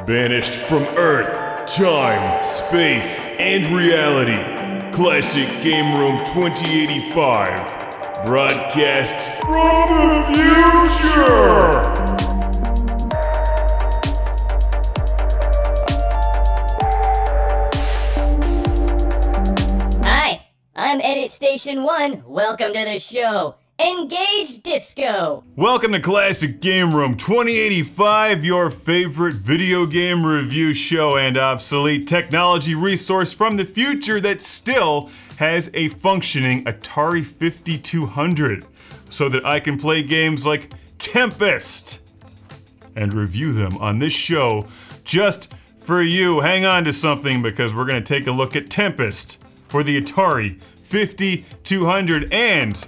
Banished from Earth, time, space, and reality. Classic Game Room 2085 broadcasts from the future! Hi, I'm Edit Station 1. Welcome to the show. Engage Disco! Welcome to Classic Game Room 2085, your favorite video game review show and obsolete technology resource from the future that still has a functioning Atari 5200, so that I can play games like Tempest and review them on this show just for you. Hang on to something, because we're going to take a look at Tempest for the Atari 5200, and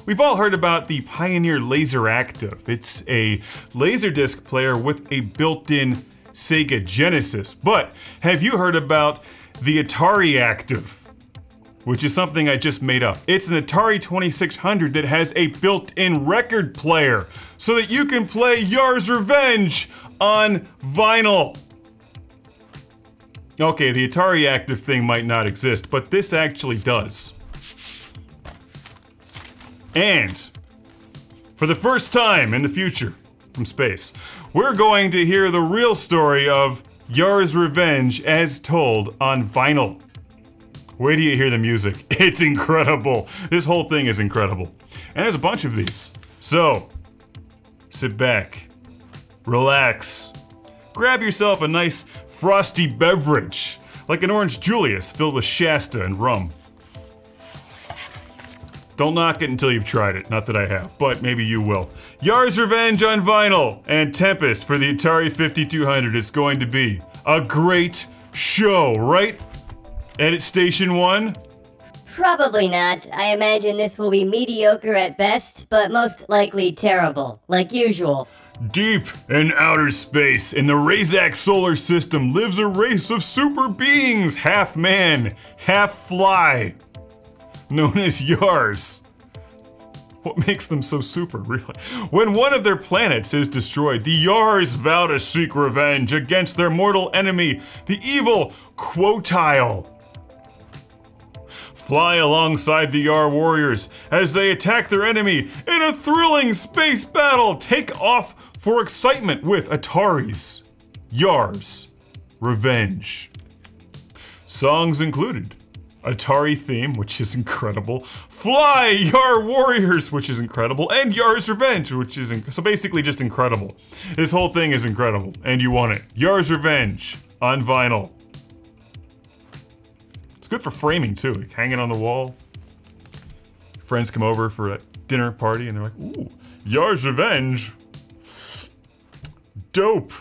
we've all heard about the Pioneer Laser Active. It's a Laserdisc player with a built-in Sega Genesis. But have you heard about the Atari Active, which is something I just made up? It's an Atari 2600 that has a built-in record player so that you can play Yars Revenge on vinyl. Okay, the Atari Active thing might not exist, but this actually does. And for the first time in the future, from space, we're going to hear the real story of Yars Revenge as told on vinyl. Wait till you hear the music. It's incredible. This whole thing is incredible. And there's a bunch of these. So, sit back, relax, grab yourself a nice frosty beverage, like an Orange Julius filled with Shasta and rum. Don't knock it until you've tried it. Not that I have, but maybe you will. Yars Revenge on vinyl and Tempest for the Atari 5200. It's going to be a great show, right? Edit Station 1? Probably not. I imagine this will be mediocre at best, but most likely terrible, like usual. Deep in outer space, in the Razak solar system, lives a race of super beings, half man, half fly, known as Yars. What makes them so super, really? When one of their planets is destroyed, the Yars vow to seek revenge against their mortal enemy, the evil Quotile. Fly alongside the Yar warriors as they attack their enemy in a thrilling space battle. Take off for excitement with Atari's Yars Revenge. Songs included Atari theme, which is incredible, Fly Yar Warriors, which is incredible, and Yars Revenge, which is so basically just incredible. This whole thing is incredible, and you want it. Yars Revenge on vinyl. It's good for framing too, like hanging on the wall. Friends come over for a dinner party and they're like, ooh, Yars Revenge. Dope.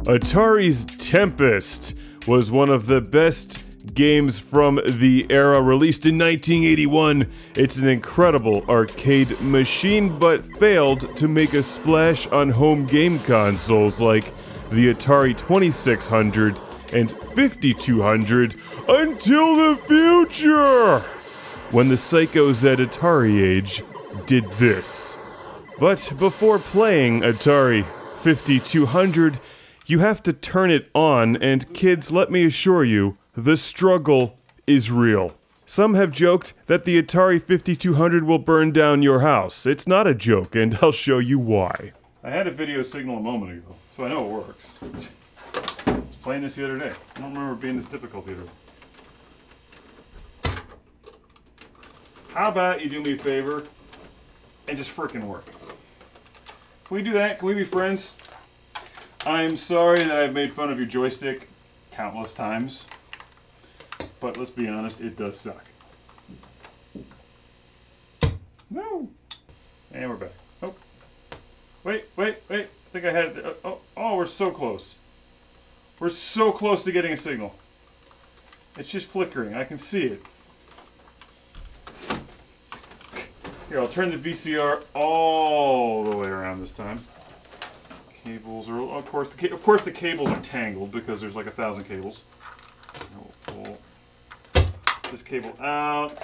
Atari's Tempest was one of the best games from the era, released in 1981. It's an incredible arcade machine, but failed to make a splash on home game consoles like the Atari 2600 and 5200 until the future, when the psychos at Atari age did this. But before playing Atari 5200, you have to turn it on, and kids, let me assure you, the struggle is real. Some have joked that the Atari 5200 will burn down your house. It's not a joke, and I'll show you why. I had a video signal a moment ago, so I know it works. I was playing this the other day. I don't remember it being this difficult either. How about you do me a favor and just frickin' work? Can we do that? Can we be friends? I'm sorry that I've made fun of your joystick countless times, but let's be honest, it does suck. No! And we're back. Oh. Wait. I think I had it there. Oh, we're so close. We're so close to getting a signal. It's just flickering. I can see it. Here, I'll turn the VCR all the way around this time. Cables are, of course the cables are tangled because there's like 1,000 cables. this cable out.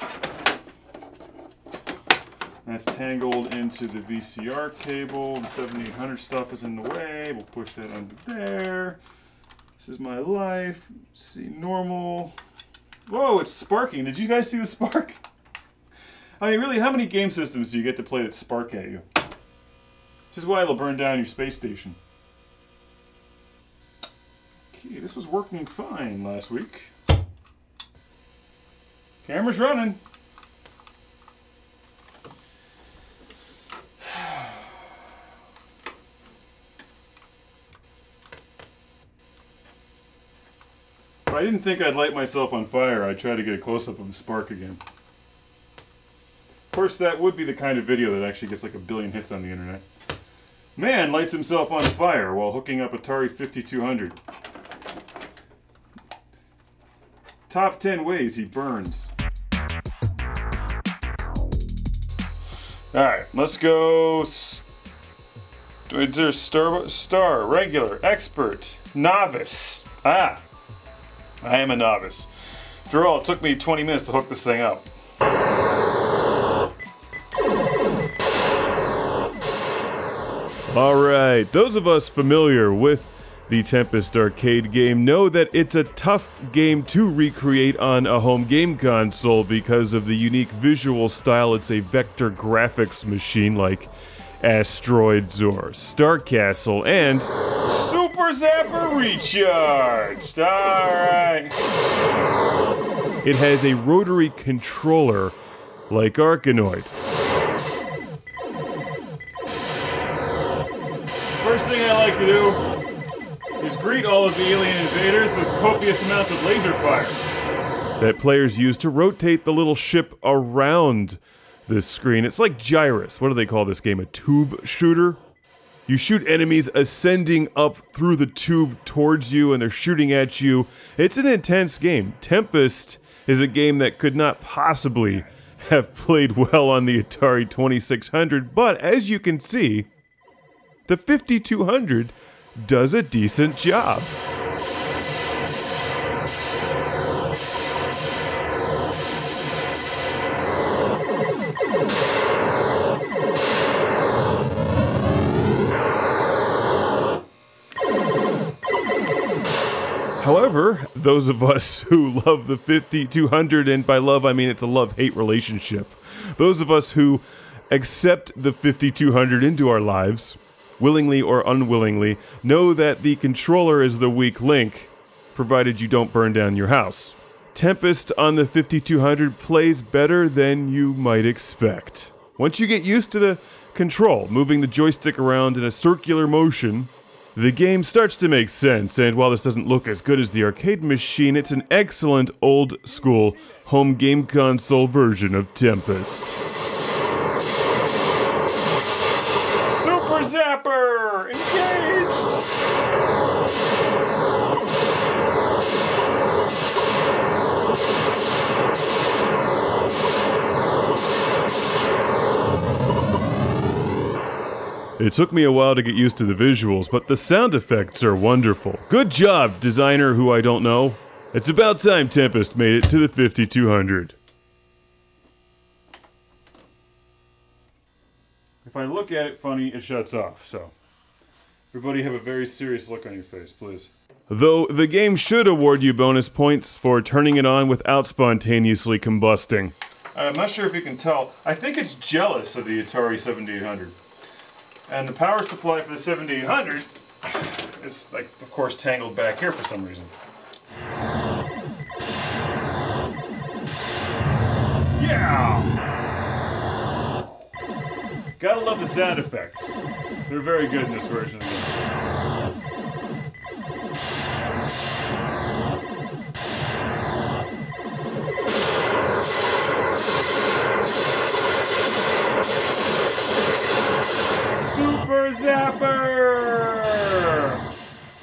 That's tangled into the VCR cable. The 7800 stuff is in the way. We'll push that under there. This is my life. See, normal. Whoa, it's sparking. Did you guys see the spark? I mean, really, how many game systems do you get to play that spark at you? This is why they'll burn down your space station. Okay, this was working fine last week. Camera's running. If I didn't think I'd light myself on fire, I'd try to get a close-up of the spark again. Of course, that would be the kind of video that actually gets like 1 billion hits on the internet. Man lights himself on fire while hooking up Atari 5200. Top 10 ways he burns. Alright, let's go. Is there star, regular, expert, novice? Ah, I am a novice. After all, it took me 20 minutes to hook this thing up. Alright, those of us familiar with the Tempest arcade game know that it's a tough game to recreate on a home game console because of the unique visual style. It's a vector graphics machine like Asteroids or Star Castle and Super Zapper Recharged! Alright. It has a rotary controller like Arkanoid. First thing I like to do is greet all of the alien invaders with copious amounts of laser fire that players use to rotate the little ship around this screen. It's like Gyrus. What do they call this game? A tube shooter? You shoot enemies ascending up through the tube towards you and they're shooting at you. It's an intense game. Tempest is a game that could not possibly have played well on the Atari 2600, but as you can see, the 5200 does a decent job. However, those of us who love the 5200, and by love I mean it's a love-hate relationship, those of us who accept the 5200 into our lives, willingly or unwillingly, know that the controller is the weak link, provided you don't burn down your house. Tempest on the 5200 plays better than you might expect. Once you get used to the control, moving the joystick around in a circular motion, the game starts to make sense, and while this doesn't look as good as the arcade machine, it's an excellent old-school home game console version of Tempest. Super Zapper! Engaged! It took me a while to get used to the visuals, but the sound effects are wonderful. Good job, designer who I don't know. It's about time Tempest made it to the 5200. If I look at it funny, it shuts off, so everybody have a very serious look on your face, please. Though the game should award you bonus points for turning it on without spontaneously combusting. I'm not sure if you can tell. I think it's jealous of the Atari 7800. And the power supply for the 7800 is, like, of course, tangled back here for some reason. Yeah! Gotta love the sound effects. They're very good in this version of the game. Super Zapper!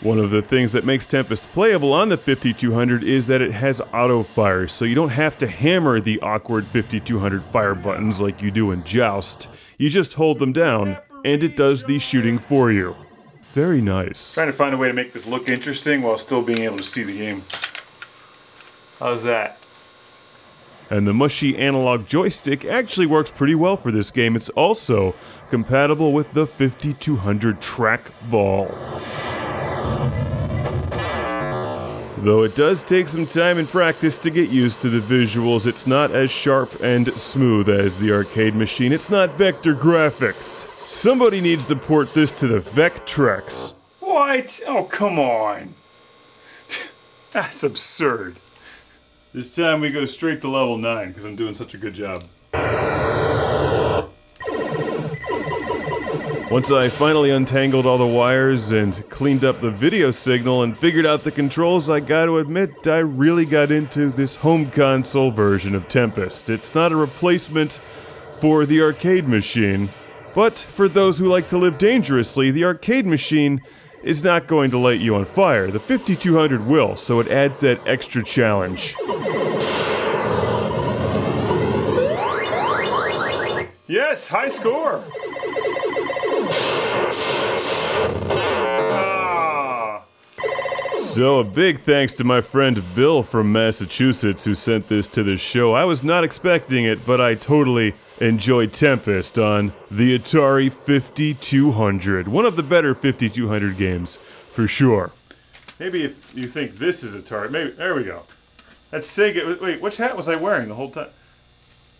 One of the things that makes Tempest playable on the 5200 is that it has auto-fire, so you don't have to hammer the awkward 5200 fire buttons like you do in Joust. You just hold them down, and it does the shooting for you. Very nice. Trying to find a way to make this look interesting while still being able to see the game. How's that? And the mushy analog joystick actually works pretty well for this game. It's also compatible with the 5200 trackball. Though it does take some time and practice to get used to the visuals, it's not as sharp and smooth as the arcade machine. It's not vector graphics. Somebody needs to port this to the Vectrex. What? Oh, come on. That's absurd. This time we go straight to level 9 because I'm doing such a good job. Once I finally untangled all the wires and cleaned up the video signal and figured out the controls, I gotta admit I really got into this home console version of Tempest. It's not a replacement for the arcade machine, but for those who like to live dangerously, the arcade machine is not going to light you on fire. The 5200 will, so it adds that extra challenge. Yes, high score. So a big thanks to my friend Bill from Massachusetts who sent this to the show. I was not expecting it, but I totally enjoyed Tempest on the Atari 5200. One of the better 5200 games, for sure. Maybe if you think this is Atari, maybe, there we go. That's Sega, wait, which hat was I wearing the whole time?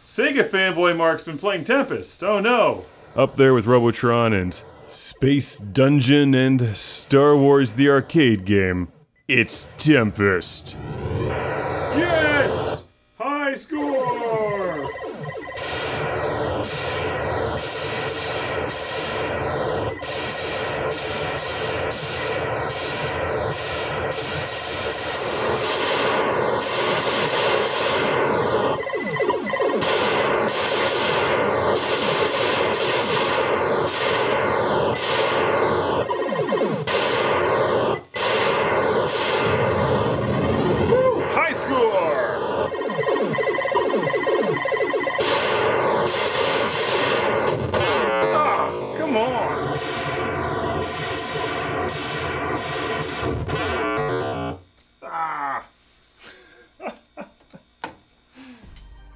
Sega fanboy Mark's been playing Tempest, oh no! Up there with Robotron and Space Dungeon and Star Wars the arcade game. It's Tempest. Yes! High score!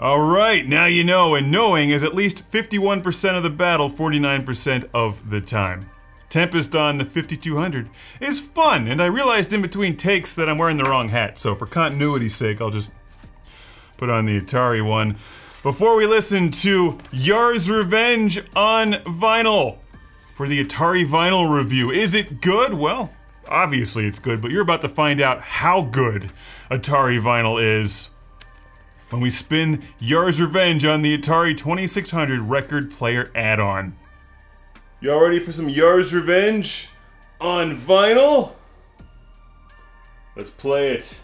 Alright, now you know, and knowing is at least 51% of the battle, 49% of the time. Tempest on the 5200 is fun, and I realized in between takes that I'm wearing the wrong hat, so for continuity's sake, I'll just put on the Atari one. Before we listen to Yars' Revenge on vinyl, for the Atari vinyl review. Is it good? Well, obviously it's good, but you're about to find out how good Atari vinyl is when we spin Yars' Revenge on the Atari 2600 record player add-on. Y'all ready for some Yars' Revenge on vinyl? Let's play it.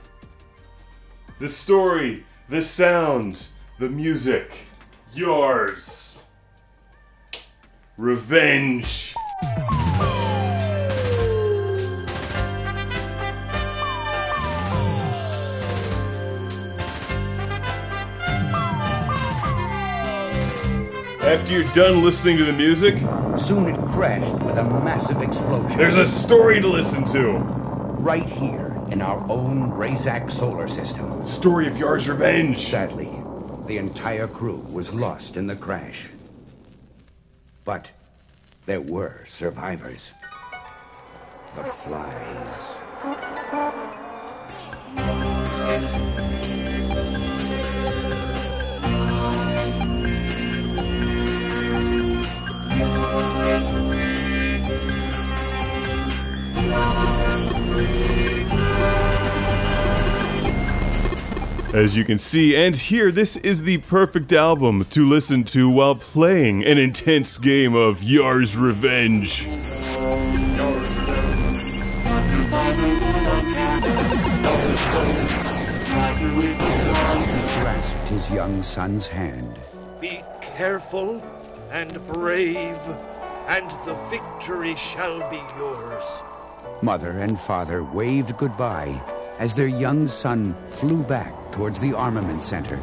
The story, the sound, the music. Yars' Revenge. After you're done listening to the music, soon it crashed with a massive explosion. There's a story to listen to. Right here in our own Razak solar system. The story of Yars' Revenge. Sadly, the entire crew was lost in the crash. But there were survivors. The flies. As you can see and hear, this is the perfect album to listen to while playing an intense game of Yars' Revenge. He grasped his young son's hand. Be careful and brave, and the victory shall be yours. Mother and father waved goodbye as their young son flew back towards the armament center.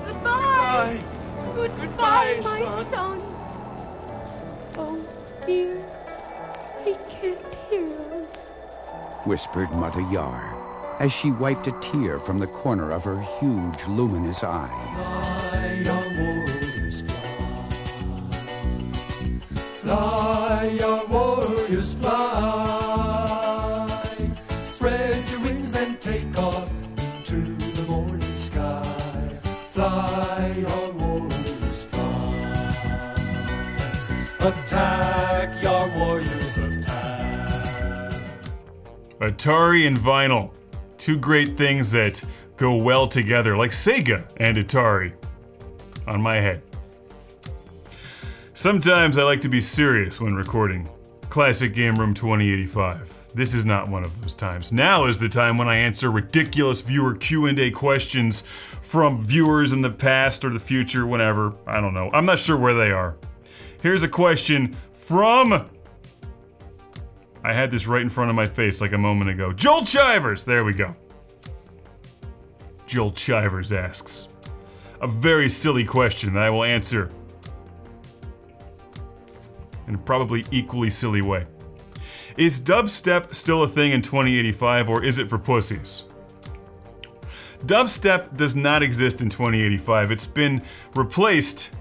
Goodbye! Goodbye, my son. Oh, dear. He can't hear us. Whispered Mother Yar as she wiped a tear from the corner of her huge, luminous eye. Fly, young warriors, fly. Fly, young warriors, fly. Spread your wings and take off into the morning sky. Fly, young warriors, fly. Attack, young warriors, attack. Atari and vinyl. Two great things that go well together, like Sega and Atari. On my head. Sometimes I like to be serious when recording Classic Game Room 2085. This is not one of those times. Now is the time when I answer ridiculous viewer Q&A questions from viewers in the past or the future, whenever. I don't know. I'm not sure where they are. Here's a question from... I had this right in front of my face like a moment ago. Joel Chivers! There we go. Joel Chivers asks a very silly question that I will answer in a probably equally silly way. Is dubstep still a thing in 2085, or is it for pussies? Dubstep does not exist in 2085. It's been replaced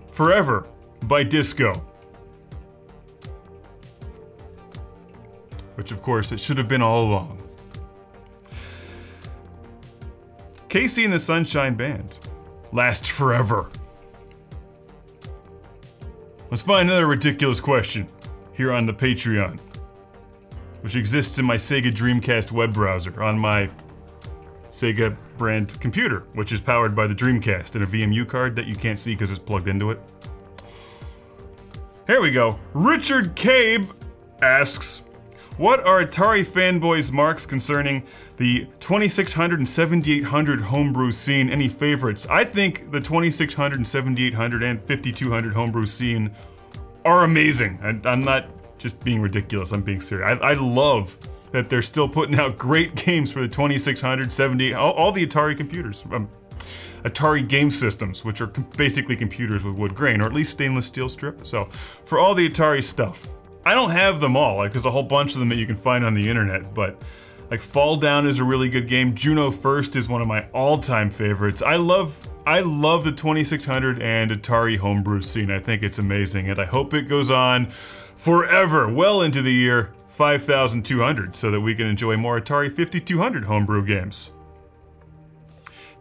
forever by disco. Which of course it should have been all along. Casey and the Sunshine Band lasts forever. Let's find another ridiculous question here on the Patreon, which exists in my Sega Dreamcast web browser on my Sega brand computer, which is powered by the Dreamcast and a VMU card that you can't see because it's plugged into it. Here we go. Richard Cabe asks, what are Atari fanboys' marks concerning the 2600 and 7800 homebrew scene? Any favorites? I think the 2600 and 7800 and 5200 homebrew scene are amazing. And I'm not just being ridiculous, I'm being serious. I love that they're still putting out great games for the 2600, 78, all the Atari computers. Atari game systems, which are basically computers with wood grain, or at least stainless steel strip. So, for all the Atari stuff. I don't have them all, like there's a whole bunch of them that you can find on the internet, but like Fall Down is a really good game. Juno First is one of my all-time favorites. I love the 2600 and Atari homebrew scene. I think it's amazing, and I hope it goes on forever, well into the year 5200, so that we can enjoy more Atari 5200 homebrew games.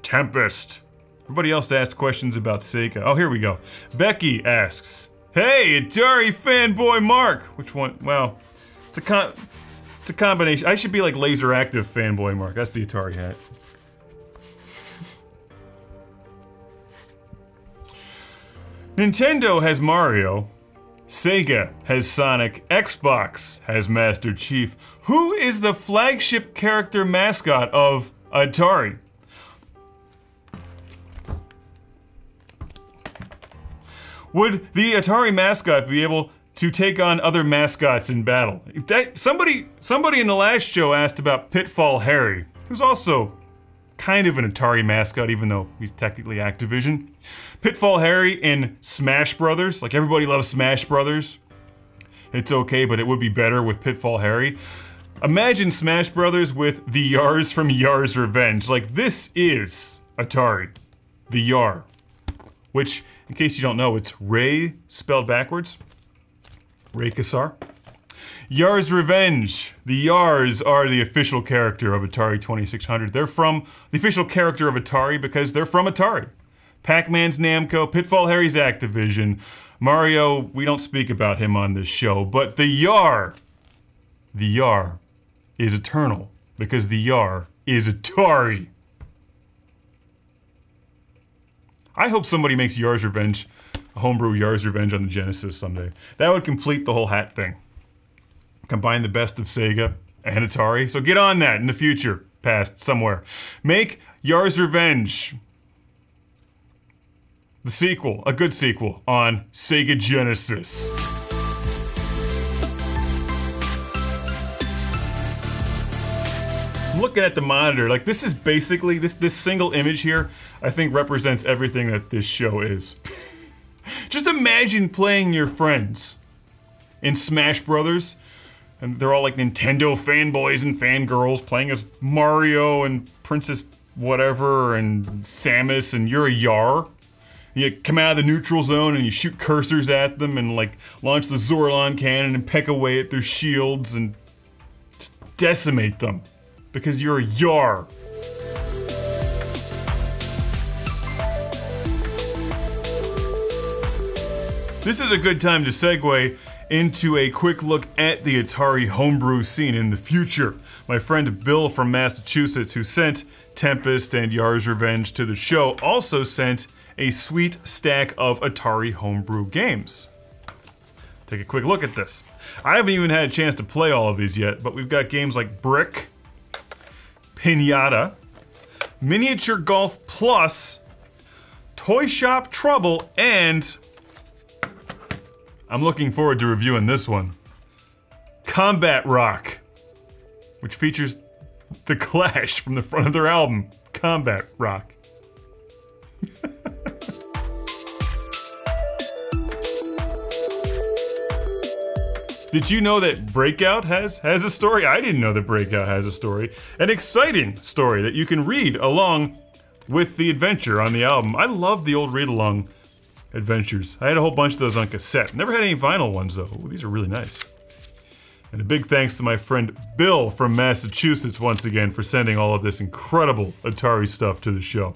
Tempest. Everybody else asked questions about Sega. Oh, here we go. Becky asks, hey, Atari fanboy Mark! Which one? Well, it's a combination. I should be like Laser Active fanboy Mark. That's the Atari hat. Nintendo has Mario. Sega has Sonic. Xbox has Master Chief. Who is the flagship character mascot of Atari? Would the Atari mascot be able to take on other mascots in battle? Somebody in the last show asked about Pitfall Harry, who's also kind of an Atari mascot, even though he's technically Activision. Pitfall Harry in Smash Brothers, like everybody loves Smash Brothers. It's okay, but it would be better with Pitfall Harry. Imagine Smash Brothers with the Yars from Yars Revenge. Like, this is Atari. The Yar. Which, in case you don't know, it's Ray spelled backwards. Ray Kassar. Yars Revenge. The Yars are the official character of Atari 2600. They're from the official character of Atari because they're from Atari. Pac-Man's Namco, Pitfall Harry's Activision. Mario, we don't speak about him on this show, but the Yar is eternal because the Yar is Atari. I hope somebody makes Yars Revenge, a homebrew Yars Revenge on the Genesis someday. That would complete the whole hat thing. Combine the best of Sega and Atari. So get on that in the future, past, somewhere. Make Yars Revenge the sequel, a good sequel, on Sega Genesis. I'm looking at the monitor, like this is basically, this single image here, I think represents everything that this show is. Just imagine playing your friends in Smash Brothers And they're all like Nintendo fanboys and fangirls playing as Mario and Princess whatever and Samus, and you're a Yar. You come out of the neutral zone and you shoot cursors at them and like launch the Zorlon cannon and peck away at their shields and just decimate them because you're a Yar. This is a good time to segue into a quick look at the Atari homebrew scene in the future. My friend Bill from Massachusetts, who sent Tempest and Yars' Revenge to the show, also sent a sweet stack of Atari homebrew games. Take a quick look at this. I haven't even had a chance to play all of these yet, but we've got games like Brick, Pinata, Miniature Golf Plus, Toy Shop Trouble, and I'm looking forward to reviewing this one, Combat Rock, which features The Clash from the front of their album, Combat Rock. Did you know that Breakout has a story? I didn't know that Breakout has a story. An exciting story that you can read along with the adventure on the album. I love the old read-along adventures. I had a whole bunch of those on cassette. Never had any vinyl ones though. Ooh, these are really nice. And a big thanks to my friend Bill from Massachusetts once again for sending all of this incredible Atari stuff to the show.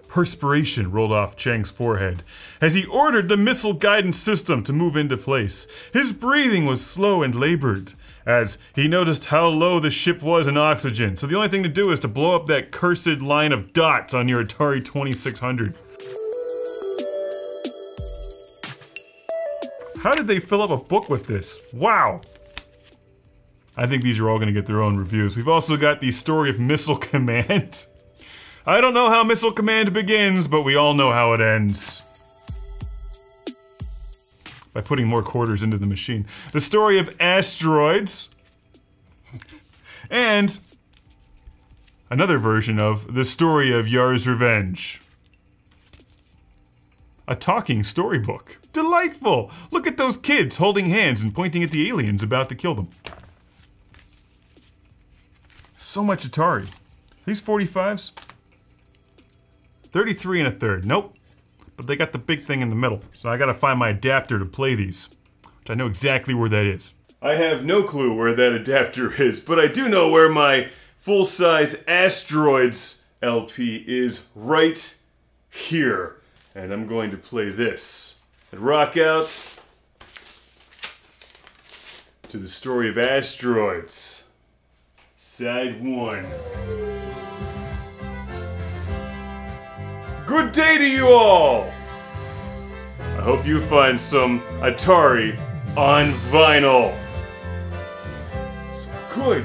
Perspiration rolled off Chang's forehead as he ordered the missile guidance system to move into place. His breathing was slow and labored as he noticed how low the ship was in oxygen. So the only thing to do is to blow up that cursed line of dots on your Atari 2600. How did they fill up a book with this? Wow! I think these are all going to get their own reviews. We've also got the story of Missile Command. I don't know how Missile Command begins, but we all know how it ends. By putting more quarters into the machine. The story of Asteroids. And another version of the story of Yars' Revenge. A talking storybook. Delightful! Look at those kids holding hands and pointing at the aliens about to kill them. So much Atari. These 45s? 33 1/3. Nope. But they got the big thing in the middle. So I gotta find my adapter to play these. Which I know exactly where that is. I have no clue where that adapter is, but I do know where my full-size Asteroids LP is right here. And I'm going to play this. And rock out to the story of Asteroids. Side 1. Good day to you all! I hope you find some Atari on vinyl. So good.